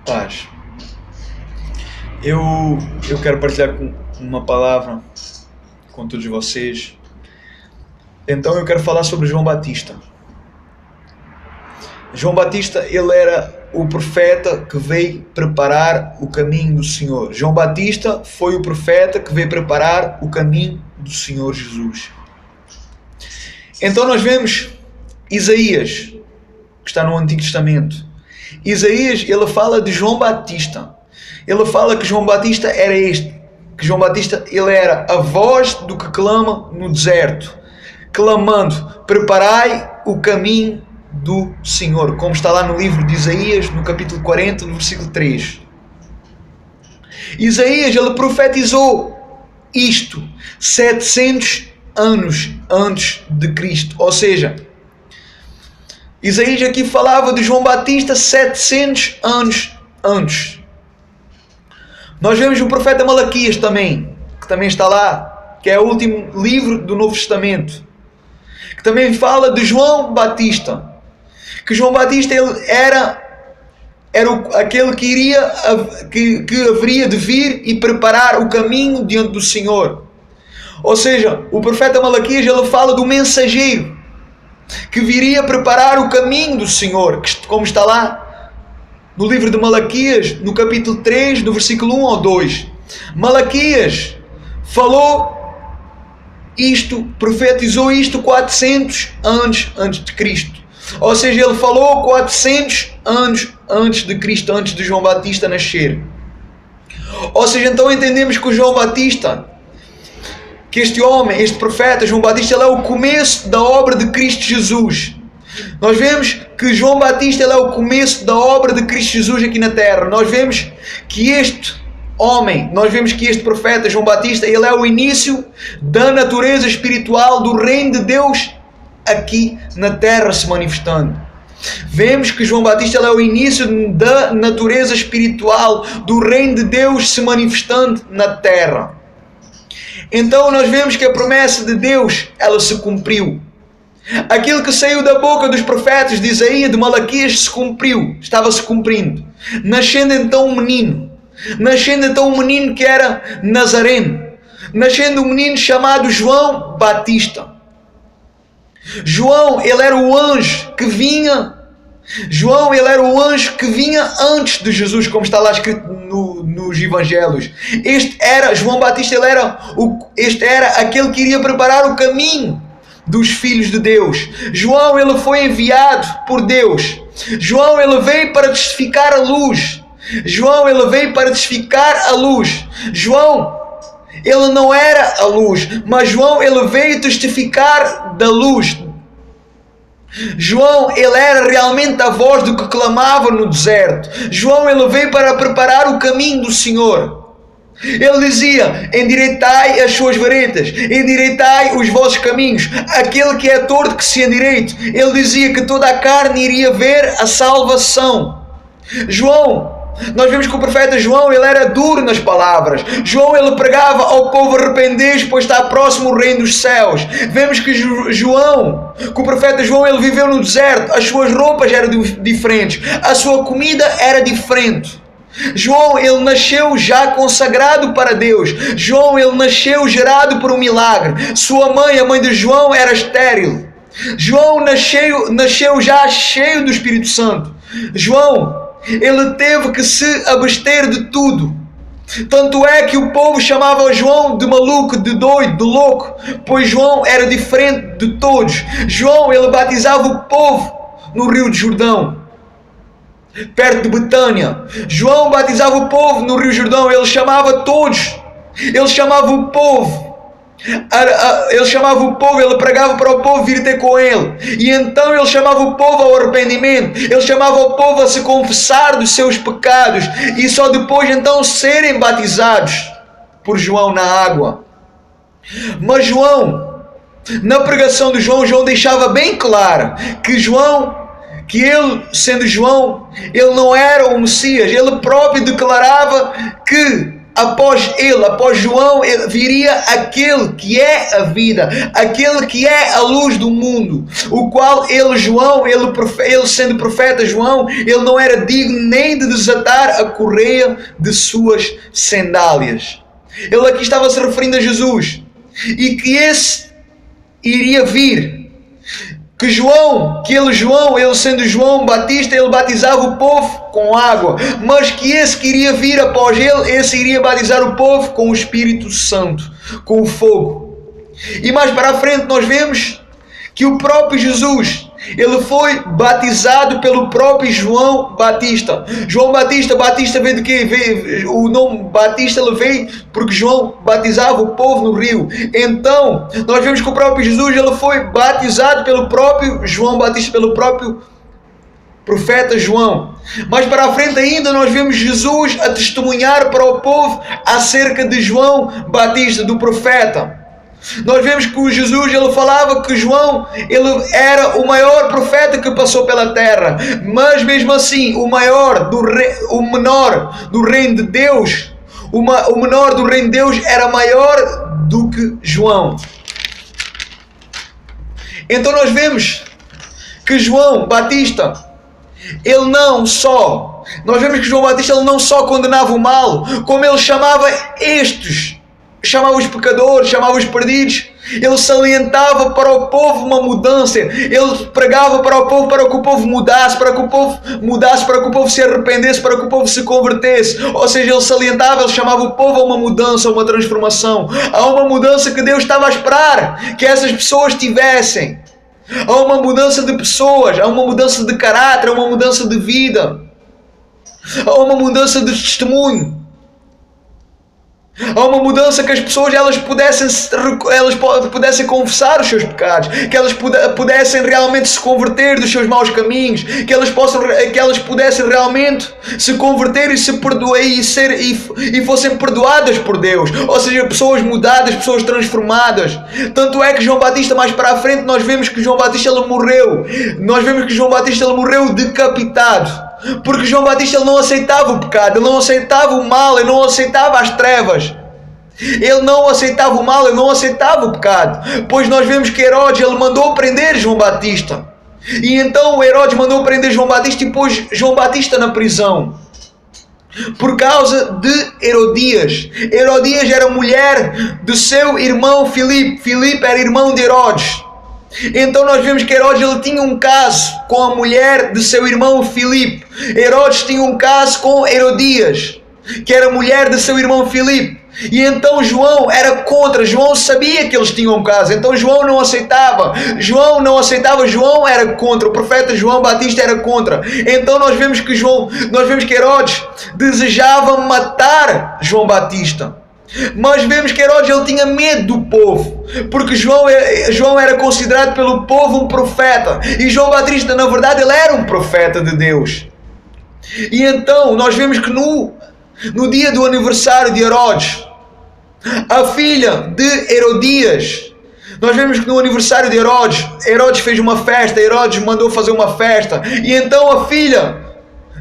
Paz. Eu quero partilhar uma palavra com todos vocês. Então eu quero falar sobre João Batista. João Batista, ele era o profeta que veio preparar o caminho do Senhor. João Batista foi o profeta que veio preparar o caminho do Senhor Jesus. Então nós vemos Isaías, que está no Antigo Testamento. Isaías, ele fala de João Batista. Ele fala que João Batista era este. Que João Batista, ele era a voz do que clama no deserto. Clamando, preparai o caminho do Senhor. Como está lá no livro de Isaías, no capítulo 40, no versículo 3. Isaías, ele profetizou isto 700 anos antes de Cristo. Ou seja, Isaías aqui falava de João Batista 700 anos antes. Nós vemos o profeta Malaquias também, que também está lá, que é o último livro do Novo Testamento, que também fala de João Batista. Que João Batista ele era aquele que haveria de vir e preparar o caminho diante do Senhor. Ou seja, o profeta Malaquias ele fala do mensageiro que viria preparar o caminho do Senhor, como está lá no livro de Malaquias, no capítulo 3, no versículo 1 ao 2. Malaquias falou isto, profetizou isto 400 anos antes de Cristo. Ou seja, ele falou 400 anos antes de Cristo, antes de João Batista nascer. Ou seja, então entendemos que o João Batista, que este homem, este profeta, João Batista, ele é o começo da obra de Cristo Jesus. Nós vemos que João Batista ele é o começo da obra de Cristo Jesus aqui na terra. Nós vemos que este homem, nós vemos que este profeta, João Batista, ele é o início da natureza espiritual do reino de Deus aqui na terra se manifestando. Vemos que João Batista ele é o início da natureza espiritual do reino de Deus se manifestando na terra. Então nós vemos que a promessa de Deus, ela se cumpriu. Aquilo que saiu da boca dos profetas de Isaías, de Malaquias, se cumpriu, estava se cumprindo. Nascendo então um menino que era Nazareno, nascendo um menino chamado João Batista. João, ele era o anjo que vinha. João, ele era o anjo que vinha antes de Jesus, como está lá escrito nos Evangelhos. João Batista, este era aquele que iria preparar o caminho dos filhos de Deus. João, ele foi enviado por Deus. João, ele veio para testificar a luz. João, ele veio para testificar a luz. João, ele não era a luz, mas João, ele veio testificar da luz. João, ele era realmente a voz do que clamava no deserto. João, ele veio para preparar o caminho do Senhor. Ele dizia: endireitai as suas veredas, endireitai os vossos caminhos. Aquele que é torto que se endireite. Ele dizia que toda a carne iria ver a salvação. João, nós vemos que o profeta João, ele era duro nas palavras. João, ele pregava ao povo: arrependei-vos, pois está próximo o reino dos céus. Vemos que o profeta João, ele viveu no deserto. As suas roupas eram diferentes, a sua comida era diferente. João, ele nasceu já consagrado para Deus. João, ele nasceu gerado por um milagre. Sua mãe, a mãe de João, era estéril. João nasceu já cheio do Espírito Santo. João, ele teve que se abster de tudo. Tanto é que o povo chamava João de maluco, de doido, de louco, pois João era diferente de todos. João, ele batizava o povo no Rio de Jordão, perto de Betânia. João batizava o povo no Rio Jordão. Ele chamava todos. Ele chamava o povo. Ele pregava para o povo vir ter com ele. E então ele chamava o povo ao arrependimento. Ele chamava o povo a se confessar dos seus pecados. E só depois então serem batizados por João na água. Mas João, na pregação de João, João deixava bem claro que ele, sendo João, ele não era o Messias. Ele próprio declarava que após João, viria aquele que é a vida, aquele que é a luz do mundo, o qual ele sendo profeta João, ele não era digno nem de desatar a correia de suas sandálias. Ele aqui estava se referindo a Jesus, e que esse iria vir. Que João, ele sendo João Batista, ele batizava o povo com água, mas que esse que iria vir após ele, esse iria batizar o povo com o Espírito Santo, com o fogo. E mais para a frente nós vemos que o próprio Jesus, ele foi batizado pelo próprio João Batista. João Batista veio do quê? O nome Batista ele veio porque João batizava o povo no rio. Então, nós vemos que o próprio Jesus ele foi batizado pelo próprio João Batista, pelo próprio profeta João. Mais para a frente ainda nós vemos Jesus a testemunhar para o povo acerca de João Batista, do profeta. Nós vemos que o Jesus ele falava que João ele era o maior profeta que passou pela terra, mas mesmo assim o menor do reino de Deus, o menor do reino de Deus era maior do que João. Então nós vemos que João Batista nós vemos que João Batista ele não só condenava o mal, como ele chamava os pecadores, chamava os perdidos. Ele salientava para o povo uma mudança. Ele pregava para o povo para que o povo mudasse, para que o povo se arrependesse, para que o povo se convertesse. Ou seja, ele salientava, ele chamava o povo a uma mudança, a uma transformação, a uma mudança que Deus estava a esperar que essas pessoas tivessem. Há uma mudança de pessoas, há uma mudança de caráter, há uma mudança de vida, há uma mudança de testemunho. Há uma mudança que as pessoas elas pudessem confessar os seus pecados, que elas pudessem realmente se converter dos seus maus caminhos, que elas pudessem realmente se converter e se perdoar e fossem perdoadas por Deus. Ou seja, pessoas mudadas, pessoas transformadas. Tanto é que João Batista, mais para a frente, nós vemos que João Batista ele morreu. Nós vemos que João Batista ele morreu decapitado. Porque João Batista ele não aceitava o pecado, ele não aceitava o mal, ele não aceitava as trevas. Ele não aceitava o mal, ele não aceitava o pecado. Pois nós vemos que Herodes ele mandou prender João Batista. E então Herodes mandou prender João Batista e pôs João Batista na prisão. Por causa de Herodias. Herodias era mulher do seu irmão Filipe. Filipe era irmão de Herodes. Então nós vemos que Herodes ele tinha um caso com a mulher de seu irmão Filipe. Herodes tinha um caso com Herodias, que era mulher de seu irmão Filipe. E então João era contra. João sabia que eles tinham um caso. Então João não aceitava. João era contra. O profeta João Batista era contra. Então nós vemos que Herodes desejava matar João Batista. Mas vemos que Herodes ele tinha medo do povo, porque João era considerado pelo povo um profeta, e João Batista na verdade ele era um profeta de Deus. E então nós vemos que no dia do aniversário de Herodes, a filha de Herodias, nós vemos que no aniversário de Herodes fez uma festa, Herodes mandou fazer uma festa, e então a filha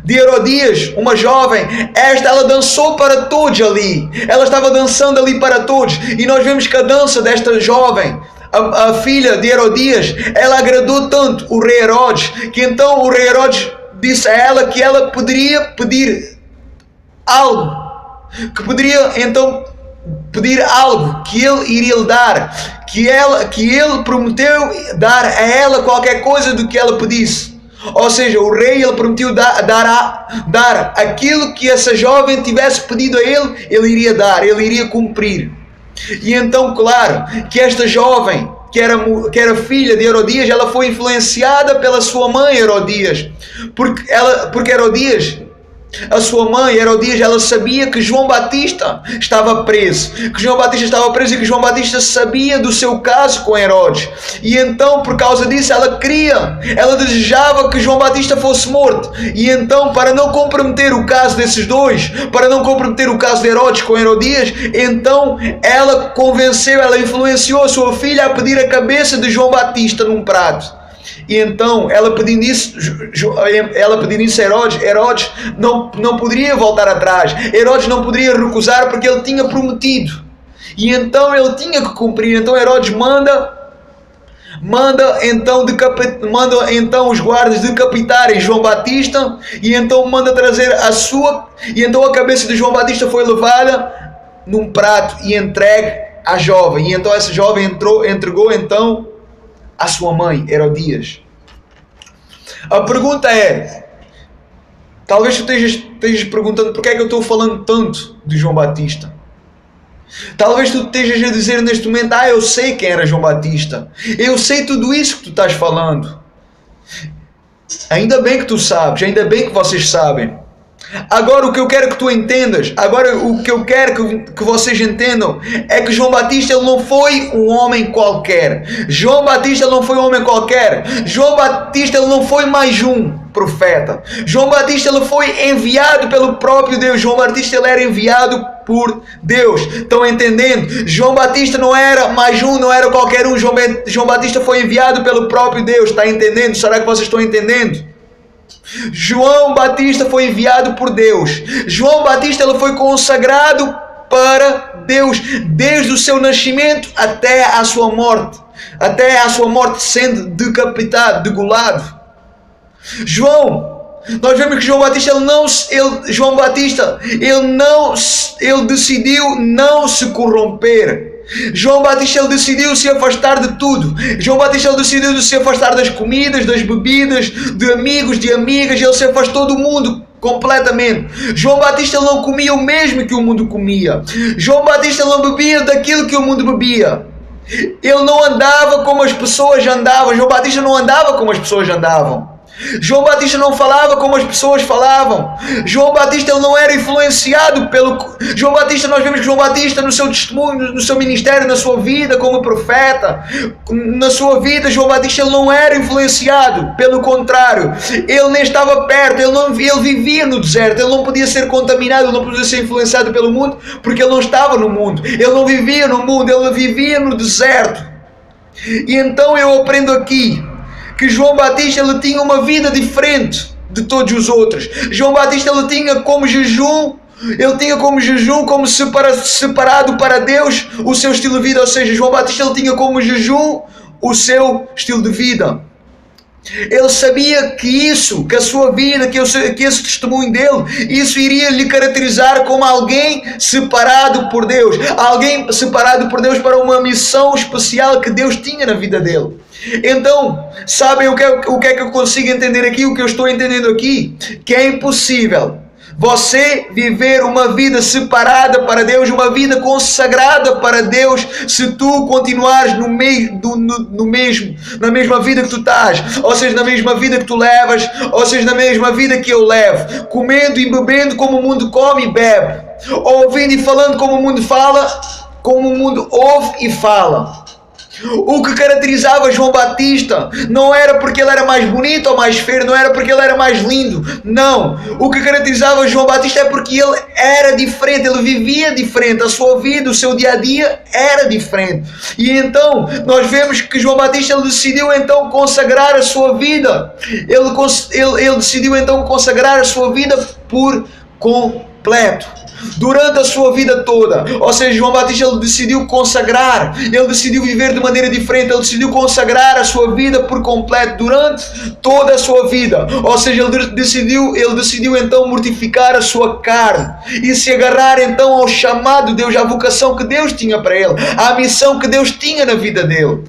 de Herodias, uma jovem, ela dançou para todos ali. Ela estava dançando ali para todos. E nós vemos que a dança desta jovem, a filha de Herodias, ela agradou tanto o rei Herodes, que então o rei Herodes disse a ela que ela poderia pedir algo. Que poderia então pedir algo que ele iria lhe dar. Que ele prometeu dar a ela qualquer coisa do que ela pedisse. Ou seja, o rei ele prometeu dar aquilo que essa jovem tivesse pedido a ele iria dar, ele iria cumprir. E então, claro, que esta jovem, que era filha de Herodias, ela foi influenciada pela sua mãe Herodias, porque Herodias, a sua mãe Herodias, ela sabia que João Batista estava preso, e que João Batista sabia do seu caso com Herodes. E então, por causa disso, ela desejava que João Batista fosse morto. E então, para não comprometer o caso desses dois, para não comprometer o caso de Herodes com Herodias, então ela influenciou a sua filha a pedir a cabeça de João Batista num prato. E então, ela pedindo isso a Herodes não poderia voltar atrás. Herodes não poderia recusar porque ele tinha prometido. E então ele tinha que cumprir. Então Herodes manda então os guardas decapitarem João Batista, e então manda trazer e então a cabeça de João Batista foi levada num prato e entregue à jovem. E então essa jovem entregou então à sua mãe, Herodias. A pergunta é, talvez tu estejas perguntando porque é que eu estou falando tanto de João Batista. Talvez tu estejas a dizer neste momento, eu sei quem era João Batista, eu sei tudo isso que tu estás falando. Ainda bem que tu sabes, ainda bem que vocês sabem. Agora o que eu quero que tu entendas, que vocês entendam, é que João Batista ele não foi um homem qualquer. João Batista ele não foi um homem qualquer. João Batista ele não foi mais um profeta. João Batista ele foi enviado pelo próprio Deus. João Batista ele era enviado por Deus. Estão entendendo? João Batista não era mais um, não era qualquer um. João Batista foi enviado pelo próprio Deus. Está entendendo? Será que vocês estão entendendo? João Batista foi enviado por Deus. João Batista ele foi consagrado para Deus desde o seu nascimento até a sua morte, sendo decapitado, degolado. Nós vemos que João Batista ele decidiu não se corromper. João Batista ele decidiu se afastar de tudo. João Batista ele decidiu se afastar das comidas, das bebidas, de amigos, de amigas. Ele se afastou do mundo completamente. João Batista ele não comia o mesmo que o mundo comia. João Batista ele não bebia daquilo que o mundo bebia. Ele não andava como as pessoas andavam. João Batista não andava como as pessoas andavam. João Batista não falava como as pessoas falavam. João Batista ele não era influenciado pelo... João Batista, nós vemos que João Batista no seu testemunho, no seu ministério, na sua vida como profeta, na sua vida, João Batista ele não era influenciado. Pelo contrário, ele nem estava perto, ele vivia no deserto. Ele não podia ser contaminado, ele não podia ser influenciado pelo mundo, porque ele não estava no mundo. Ele não vivia no mundo, ele vivia no deserto. E então eu aprendo aqui que João Batista ele tinha uma vida diferente de todos os outros. João Batista ele tinha como jejum, como separado para Deus o seu estilo de vida. Ou seja, João Batista ele tinha como jejum o seu estilo de vida. Ele sabia que a sua vida, que esse testemunho dele, isso iria lhe caracterizar como alguém separado por Deus. Alguém separado por Deus para uma missão especial que Deus tinha na vida dele. Então, sabem o que é que eu consigo entender aqui? O que eu estou entendendo aqui? Que é impossível você viver uma vida separada para Deus, uma vida consagrada para Deus, se tu continuares na mesma vida que tu estás, ou seja, na mesma vida que tu levas, ou seja, na mesma vida que eu levo, comendo e bebendo como o mundo come e bebe, ouvindo e falando como o mundo fala, como o mundo ouve e fala. O que caracterizava João Batista não era porque ele era mais bonito ou mais feio, não era porque ele era mais lindo, não. O que caracterizava João Batista é porque ele era diferente, ele vivia diferente, a sua vida, o seu dia a dia era diferente. E então nós vemos que João Batista ele decidiu então consagrar a sua vida, ele decidiu então consagrar a sua vida por completo. Durante a sua vida toda, ou seja, João Batista ele decidiu consagrar, ele decidiu viver de maneira diferente, ele decidiu consagrar a sua vida por completo durante toda a sua vida, ou seja, ele decidiu então mortificar a sua carne e se agarrar então ao chamado de Deus, à vocação que Deus tinha para ele, à missão que Deus tinha na vida dele.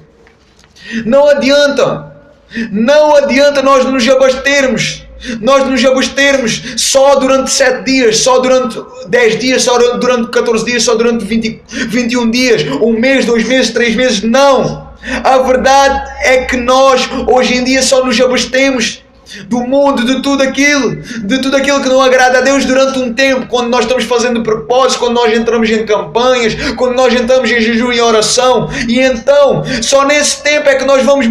Não adianta nós nos abastermos só durante 7 dias, só durante 10 dias, só durante 14 dias, só durante 21 dias, 1 mês, 2 meses, 3 meses, não. A verdade é que nós hoje em dia só nos abastemos do mundo, de tudo aquilo que não agrada a Deus durante um tempo, quando nós estamos fazendo propósito, quando nós entramos em campanhas, quando nós entramos em jejum e oração, e então, só nesse tempo é que nós vamos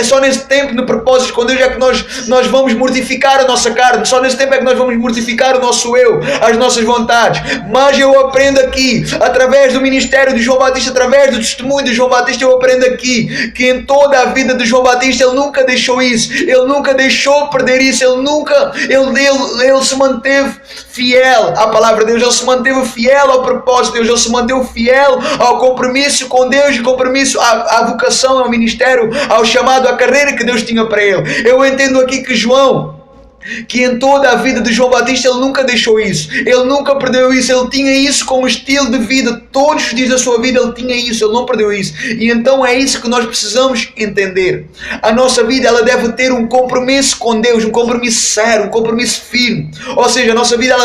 só nesse tempo no propósito com Deus é que nós vamos mortificar a nossa carne, só nesse tempo é que nós vamos mortificar o nosso eu, as nossas vontades. Mas eu aprendo aqui, através do ministério de João Batista, através do testemunho de João Batista, eu aprendo aqui, que em toda a vida de João Batista, ele nunca deixou isso, ele nunca deixou perder isso, ele se manteve fiel à palavra de Deus, ele se manteve fiel ao propósito de Deus, ele se manteve fiel ao compromisso com Deus e compromisso à vocação, ao ministério, ao chamado, à carreira que Deus tinha para ele. Eu entendo aqui que em toda a vida de João Batista ele nunca deixou isso, ele nunca perdeu isso, ele tinha isso como estilo de vida, todos os dias da sua vida ele tinha isso, ele não perdeu isso. E então é isso que nós precisamos entender. A nossa vida, ela deve ter um compromisso com Deus, um compromisso sério, um compromisso firme. Ou seja, a nossa vida,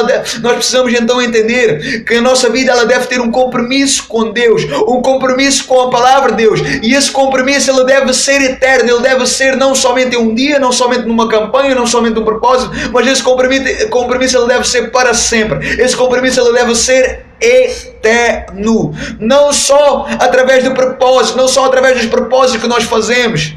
nós precisamos então entender que a nossa vida, ela deve ter um compromisso com Deus, um compromisso com a palavra de Deus, e esse compromisso, ele deve ser eterno, ele deve ser não somente um dia, não somente numa campanha, não somente um propósito, mas esse compromisso ele deve ser para sempre. Esse compromisso ele deve ser eterno. Não só através do propósito, não só através dos propósitos que nós fazemos,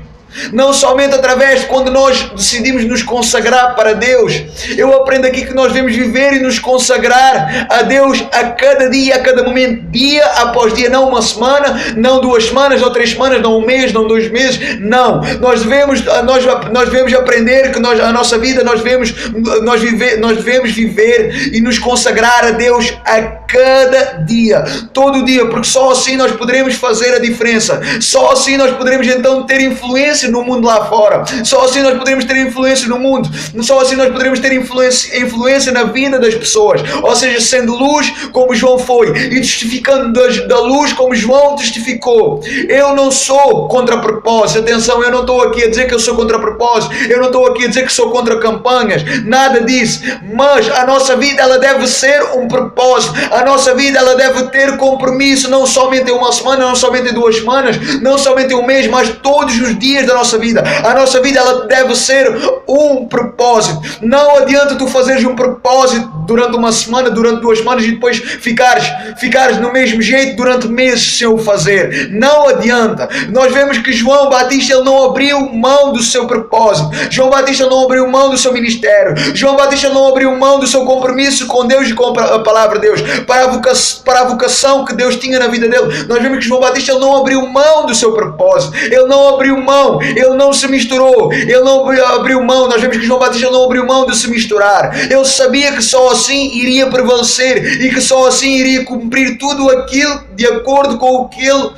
não somente através de quando nós decidimos nos consagrar para Deus. Eu aprendo aqui que nós devemos viver e nos consagrar a Deus a cada dia, a cada momento, dia após dia, não uma semana, não 2 semanas, não 3 semanas, não 1 mês, não 2 meses, não. Nós devemos aprender que a nossa vida nós devemos viver e nos consagrar a Deus a cada dia, todo dia, porque só assim nós poderemos fazer a diferença, só assim nós poderemos então ter influência no mundo lá fora, só assim nós poderemos ter influência no mundo, só assim nós poderemos ter influência na vida das pessoas, ou seja, sendo luz como João foi e testificando da luz como João testificou. Eu não sou contra propósito, atenção, eu não estou aqui a dizer que eu sou contra propósito, eu não estou aqui a dizer que sou contra campanhas, nada disso, mas a nossa vida ela deve ser um propósito, a nossa vida ela deve ter compromisso, não somente em 1 semana, não somente em 2 semanas, não somente em 1 mês, mas todos os dias da nossa vida. A nossa vida ela deve ser um propósito. Não adianta tu fazeres um propósito durante 1 semana, durante 2 semanas e depois ficares no mesmo jeito durante meses sem o fazer. Não adianta. Nós vemos que João Batista ele não abriu mão do seu propósito. João Batista não abriu mão do seu ministério. João Batista não abriu mão do seu compromisso com Deus e com a palavra de Deus, para a vocação que Deus tinha na vida dele. Nós vemos que João Batista ele não abriu mão do seu propósito. Ele não abriu mão. Ele não se misturou, ele não abriu mão. Nós vemos que João Batista não abriu mão de se misturar. Ele sabia que só assim iria prevalecer e que só assim iria cumprir tudo aquilo de acordo com o que ele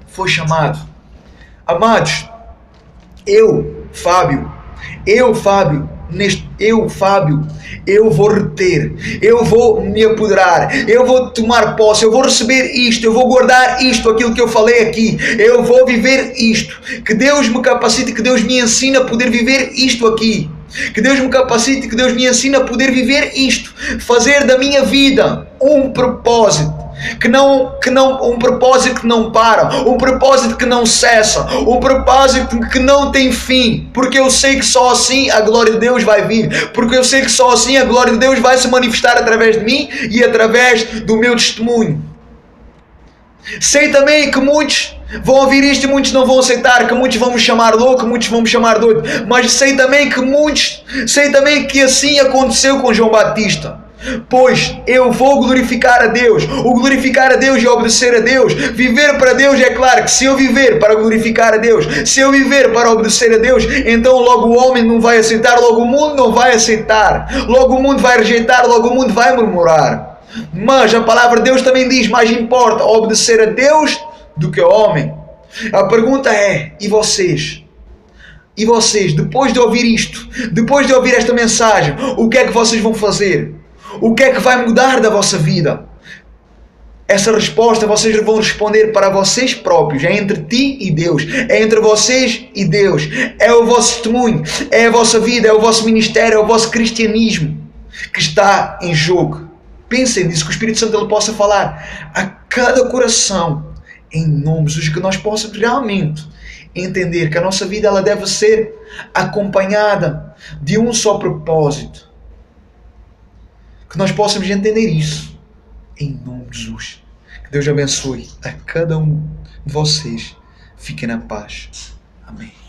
foi chamado. Amados, Fábio, eu vou reter, eu vou me apoderar, eu vou tomar posse, eu vou receber isto, eu vou guardar isto, aquilo que eu falei aqui, eu vou viver isto, que Deus me capacite, que Deus me ensine a poder viver isto aqui, que Deus me capacite, que Deus me ensine a poder viver isto, fazer da minha vida um propósito. Um propósito que não para, um propósito que não cessa, um propósito que não tem fim, porque eu sei que só assim a glória de Deus vai vir, porque eu sei que só assim a glória de Deus vai se manifestar através de mim e através do meu testemunho. Sei também que muitos vão ouvir isto e muitos não vão aceitar, que muitos vão me chamar louco, muitos vão me chamar doido, mas sei também que assim aconteceu com João Batista. Pois eu vou glorificar a Deus. O glorificar a Deus e obedecer a Deus, viver para Deus, é claro que se eu viver para glorificar a Deus, se eu viver para obedecer a Deus, então logo o homem não vai aceitar, logo o mundo não vai aceitar, logo o mundo vai rejeitar, logo o mundo vai murmurar. Mas a palavra de Deus também diz: mais importa obedecer a Deus do que ao homem. A pergunta é: e vocês? E vocês, depois de ouvir isto, depois de ouvir esta mensagem, o que é que vocês vão fazer? O que é que vai mudar da vossa vida? Essa resposta vocês vão responder para vocês próprios. É entre ti e Deus. É entre vocês e Deus. É o vosso testemunho. É a vossa vida. É o vosso ministério. É o vosso cristianismo que está em jogo. Pensem nisso, que o Espírito Santo ele possa falar a cada coração Em nome de Jesus, que nós possamos realmente entender que a nossa vida ela deve ser acompanhada de um só propósito. Que nós possamos entender isso. Em nome de Jesus. Que Deus abençoe a cada um de vocês. Fiquem na paz. Amém.